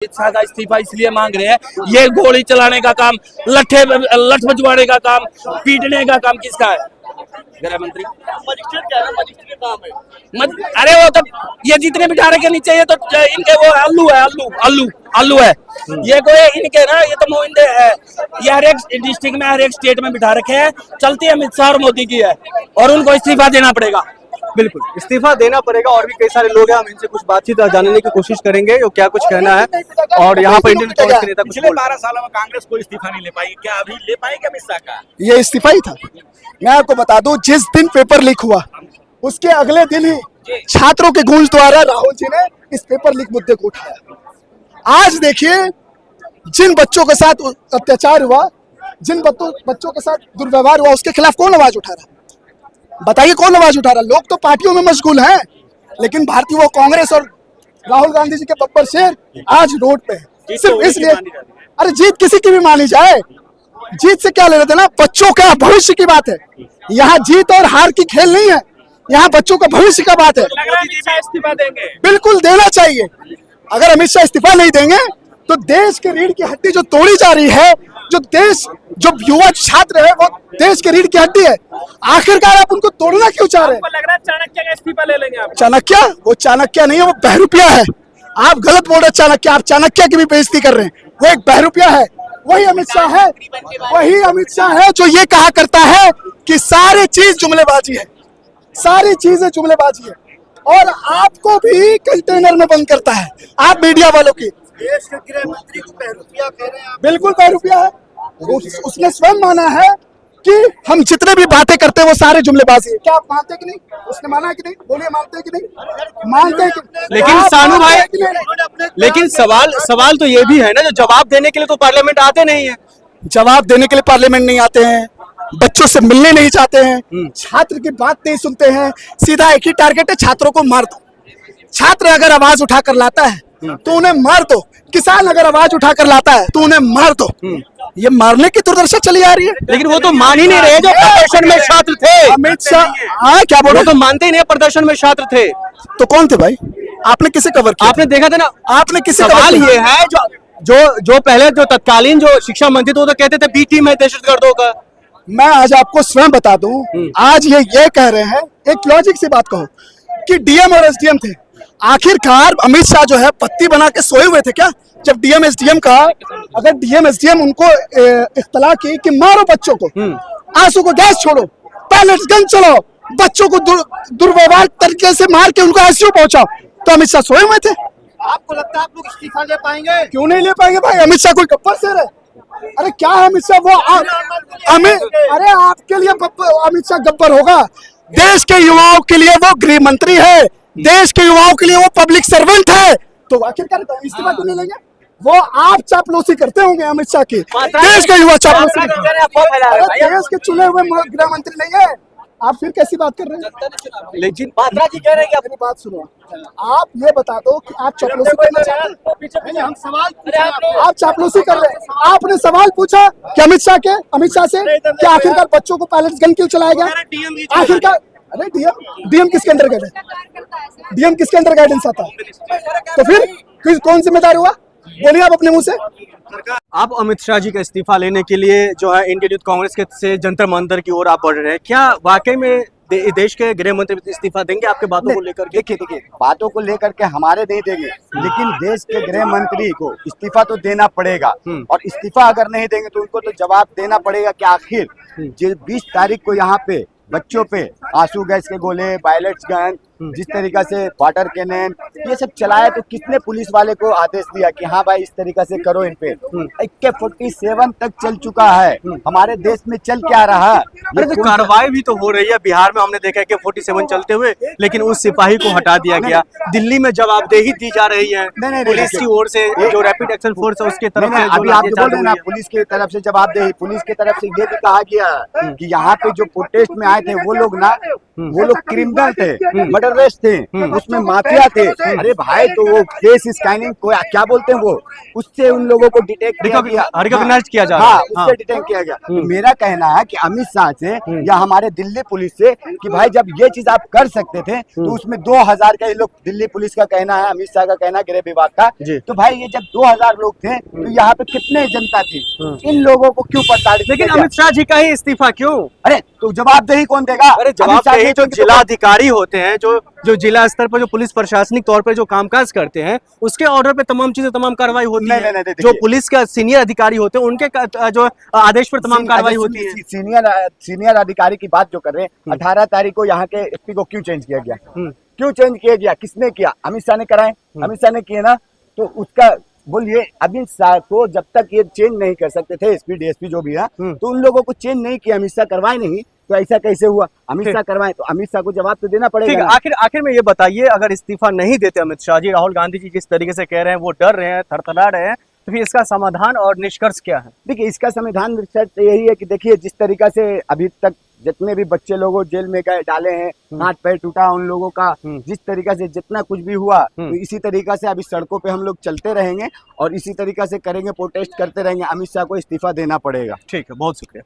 अमित शाह का इस्तीफा इसलिए मांग रहे हैं, ये गोली चलाने का काम, लठ भजवाने का काम, पीटने का काम किसका है? गृह मंत्री। मजिस्ट्रेट क्या है? मजिस्ट्रेट काम है। अरे वो तो ये जितने बिठारे के नीचे ये तो इनके वो अल्लू है, अल्लू है ये कोई इनके ना, ये तो मोहिंदे है। ये हर एक डिस्ट्रिक्ट में, हर एक स्टेट में बिठा रखे हैं। चलती अमित शाह और मोदी की है और उनको इस्तीफा देना पड़ेगा। बिल्कुल इस्तीफा देना पड़ेगा। और भी कई सारे लोग हैं, हम इनसे कुछ बातचीत जानने की कोशिश करेंगे वो क्या कुछ कहना है। और यहाँ पर इंडियन कांग्रेस के नेता कुछ पिछले 12 सालों में कांग्रेस कोई इस्तीफा नहीं ले पाई, क्या अभी ले पाएगी अमित शाह का? ये इस्तीफा ही था। मैं आपको बता दूं, जिस दिन पेपर लीक हुआ उसके अगले दिन ही छात्रों के गूंज द्वारा राहुल जी ने इस पेपर लीक मुद्दे को उठाया। आज देखिए, जिन बच्चों के साथ अत्याचार हुआ, जिन बच्चों के साथ दुर्व्यवहार हुआ, उसके खिलाफ कौन आवाज उठा रहा? बताइए कौन आवाज उठा रहा? लोग तो पार्टियों में मशगूल हैं, लेकिन भारतीय वो कांग्रेस और राहुल गांधी जी के बब्बर शेर आज रोड पे है सिर्फ इसलिए। अरे जीत किसी की भी मानी जाए, जीत से क्या लेना देना? बच्चों का भविष्य की बात है। यहाँ जीत और हार की खेल नहीं है, यहाँ बच्चों का भविष्य का बात है। इस्तीफा देंगे? बिल्कुल देना चाहिए। अगर अमित शाह इस्तीफा नहीं देंगे तो देश के रीढ़ की हड्डी जो तोड़ी जा रही है, जो युवा छात्र है, वो देश के रीढ़ की हड्डी है। आखिरकार आप उनको तोड़ना क्यों चाह रहे हैं? लग रहा है चाणक्य का इस्तीफा ले लेंगे आप? चाणक्य? वो चाणक्य नहीं है, वो बहरूपिया है। आप गलत बोल रहे चाणक्य, आप चाणक्य की भी बेइज्जती कर रहे हैं। वो एक बहरूपिया है। वही अमित शाह है, वही अमित शाह है जो ये कहा करता है कि सारी चीज जुमलेबाजी है, सारी चीजें जुमलेबाजी है, और आपको भी कंटेनर में बंद करता है। आप मीडिया वालों की, देश के गृह मंत्री को बहरूपिया कह रहे हैं आप? बिल्कुल बहरूपिया है। उसने स्वयं माना है कि हम जितने भी बातें करते हैं वो सारे जुमलेबाजी है। क्या आप मानते कि नहीं? उसने माना है कि नहीं? बोलिए, मानते कि नहीं? मानते हैं कि? लेकिन सानू भाई, लेकिन सवाल तो ये भी है ना, जो जवाब देने के लिए तो पार्लियामेंट आते नहीं है। जवाब देने के लिए पार्लियामेंट नहीं आते हैं, बच्चों से मिलने नहीं चाहते हैं, छात्र की बात नहीं सुनते हैं। सीधा एक ही टारगेट है, छात्रों को मार दो। छात्र अगर आवाज उठाकर लाता है तो उन्हें मार दो। किसान अगर आवाज उठाकर लाता है तो उन्हें मार दो। ये मारने की दुर्दशा चली आ रही है। लेकिन वो तो मान ही नहीं रहे जो प्रदर्शन में छात्र थे। अमित शाह, हाँ क्या बोल रहे? तो मानते ही नहीं, प्रदर्शन में छात्र थे। तो कौन थे भाई? आपने किसे कवर किया? आपने देखा था ना, आपने किसे? सवाल ये है, जो पहले जो तत्कालीन जो शिक्षा मंत्री थे वो तो कहते थे बी टीम है दहशतगर्दों का। मैं आज आपको स्वयं बता दूं, आज ये कह रहे हैं, एक लॉजिक सी बात कहो कि डीएम और एसडीएम थे। आखिरकार अमित शाह जो है पत्ती बना के सोए हुए थे क्या? जब डीएम एसडीएम का, अगर डीएम एसडीएम उनको इख्तला की कि मारो बच्चों को, आंसू को गैस छोड़ो, पैलेट्स गन चलो, बच्चों को दुर्व्यवहार तरीके से मार के उनको आईसीयू पहुंचाओ, तो अमित शाह सोए हुए थे। आपको लगता है आप लोग इस्तीफा ले पाएंगे? क्यों नहीं ले पाएंगे भाई? अमित शाह कोई गब्बर शेर है? अरे क्या है अमित शाह? वो अरे आपके लिए अमित शाह गब्बर होगा? देश के युवाओं के लिए वो गृह मंत्री है, देश के युवाओं के लिए वो पब्लिक सर्वेंट है। तो आखिरकार इस्तीफा क्यों नहीं लेंगे? वो आप चापलूसी करते होंगे अमित शाह की, देश के युवा चापलूसी। देश के चुने हुए गृह मंत्री नहीं है आप, फिर कैसी बात कर रहे हैं? लेकिन पात्रा जी कह रहे हैं कि अपनी बात सुनो। आप ये बता दो कि आप चापलूसी करना चाहते हैं? हम सवाल, आप चापलूसी कर रहे हैं। आपने सवाल पूछा कि अमित शाह से कि आखिरकार बच्चों को पैलेट्स गन क्यों चलाया गया? आखिरकार अरे डीएम किसके अंदर गए? डीएम किसके अंदर गाइडेंस आता है? तो फिर कौन जिम्मेदार हुआ? बोलिए आप अपने मुंह से। आप अमित शाह जी का इस्तीफा लेने के लिए जो है इंडियन यूथ कांग्रेस के से जंतर मंतर की ओर आप बढ़ रहे हैं, क्या वाकई में देश के गृह मंत्री इस्तीफा देंगे आपके बातों को लेकर? देखिए बातों को लेकर के हमारे नहीं देंगे, लेकिन देश के गृह मंत्री को इस्तीफा तो देना पड़ेगा। और इस्तीफा अगर नहीं देंगे तो उनको तो जवाब देना पड़ेगा कि आखिर जो 20 तारीख को यहाँ पे बच्चों पे आंसू गैस के गोले, पायलट्स गन, जिस तरीका से वाटर कैनन ये सब चलाया, तो कितने पुलिस वाले को आदेश दिया कि हाँ भाई इस तरीका से करो इन पे। AK-47 तक चल चुका है हमारे देश में, चल क्या रहा? अरे तो कार्रवाई भी तो हो रही है। बिहार में हमने देखा AK-47 चलते हुए, लेकिन उस सिपाही को हटा दिया गया। दिल्ली में जवाबदेही दी जा रही है पुलिस की ओर से, जो रैपिड एक्शन फोर्स है उसके तरफ। अभी आप बोल रहे हैं ना पुलिस की तरफ से जवाबदेही, पुलिस की तरफ से ये भी कहा गया कि यहाँ पे जो प्रोटेस्ट में आए थे वो लोग क्रिमिनल थे, मर्डर टेररिस्ट थे, उसमें माफिया थे। अरे भाई तो वो फेस स्कैनिंग को क्या बोलते हैं वो, उससे उन लोगों को डिटेक्ट किया गया, रिकॉग्नाइज किया जा रहा हाँ, है। उससे डिटेक्ट किया गया। तो मेरा कहना है कि अमित शाह से या हमारे दिल्ली पुलिस से कि भाई जब ये चीज आप कर सकते थे तो उसमें 2000 का ये लोग, दिल्ली पुलिस का कहना है, अमित शाह का कहना है, गृह विभाग का, तो भाई ये जब 2000 लोग थे तो यहाँ पे कितने जनता थी, इन लोगों को क्यों प्रताड़ित? लेकिन अमित शाह जी का ही इस्तीफा क्यों? अरे तो जवाबदेही कौन देगा? अरे जवाबदेही जो जिला अधिकारी होते हैं, जो जिला स्तर पर जो पुलिस प्रशासनिक तौर पर जो कामकाज करते हैं, उसके ऑर्डर पे तमाम चीजें, तमाम कार्रवाई होती है। नहीं, जो पुलिस का सीनियर अधिकारी होते हैं उनके जो आदेश पर तमाम कार्रवाई होती है। सीनियर अधिकारी की बात जो कर रहे हैं, 18 तारीख को यहाँ के एसपी को क्यों चेंज किया गया? क्यों चेंज किया गया? किसने किया? अमित शाह ने कराए, अमित शाह ने किए ना। तो उसका बोलिए, अमित शाह को जब तक ये चेंज नहीं कर सकते थे, एसपी डीएसपी जो भी है, तो उन लोगों को चेंज नहीं किया, अमित शाह करवाए नहीं, तो ऐसा कैसे हुआ? अमित शाह करवाए तो अमित शाह को जवाब तो देना पड़ेगा। ठीक है, आखिर में ये बताइए, अगर इस्तीफा नहीं देते अमित शाह जी, राहुल गांधी जी जिस तरीके से कह रहे हैं, वो डर रहे हैं, थरथरा रहे हैं, तो फिर इसका समाधान और निष्कर्ष क्या है? देखिए, इसका समाधान निष्कर्ष यही है कि देखिए जिस तरीका से अभी तक जितने भी बच्चे लोगों जेल में गए डाले हैं, हाथ पैर टूटा उन लोगों का, जिस तरीका से जितना कुछ भी हुआ, तो इसी तरीका से अभी सड़कों पे हम लोग चलते रहेंगे और इसी तरीका से करेंगे, प्रोटेस्ट करते रहेंगे। अमित शाह को इस्तीफा देना पड़ेगा। ठीक है, बहुत शुक्रिया।